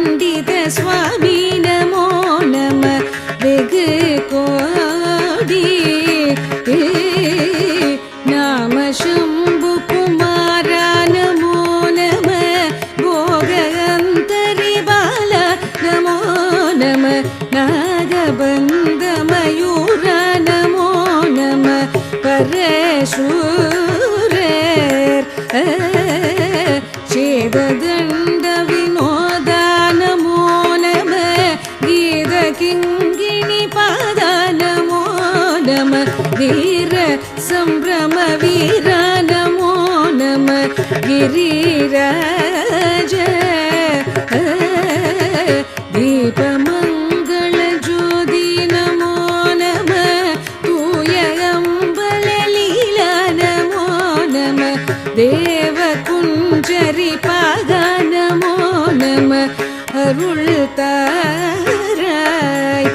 பண்டித சுவாமி நமோ நம வெகு கோடி நாம சம்பு குமாரா நமோ நம போகந்தரி பால நமோ நம நாகபந்த மயூர நமோ நம பரசூரர் சேததண்ட வினோத நமோ நம கீத கிங்கிணி பாத நமோ நம வீர சம்பிரம வீர நமோ நம गिरिराज दीपमंगल ज्योति नमो नम तूय अंबल लीला नमो नम देव कुंजरी पाग नमो नम अरुள் தாராய்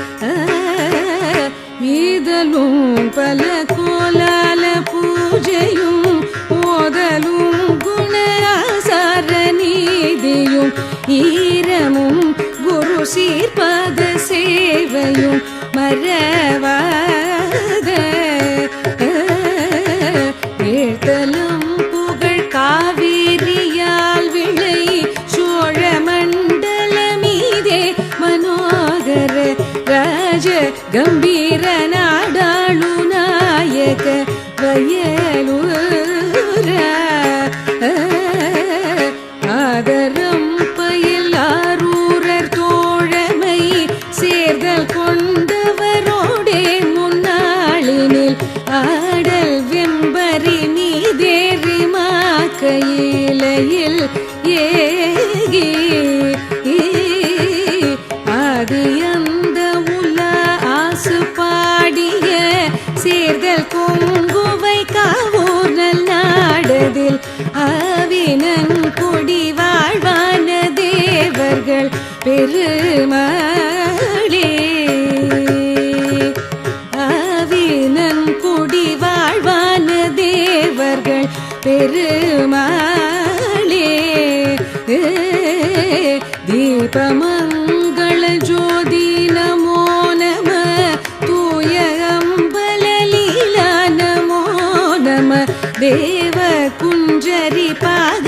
ஈதலும் பல கோலால பூஜையும் ஓதலும் குண ஆசார நீதியும் ஈரமும் குரு சீர்பாத சேவையும் மறவாத ஏழ்தலம் புகழ் காவிரியால் விளை சோழ மண்டல மீதே மனோகர ராஜ கம்பீர நாடாளு நாயக வயலூர ஆதரம் பயிலாரூரர் தோழமை சேர்தல் கொண்டவரோடே முன்னாளினில் ஆடல் வெம்பரி மீதேறி மாக்கையிலையில் ஏகி ஆதியந்த உல ஆசு பாடிய சேர்தல் கொங்குவை காவூர் நல்லாடதில் ஆவினன் கொடி வாழ்வான தேவர்கள் பெருமாளே ஆவினன் கொடி வாழ்வான தேவர்கள் பெருமாளே தீபமங்கள ஜோதி நமோ நம தூய அம்பல லீலா நமோ நம தேவ குஞ்சரி பாக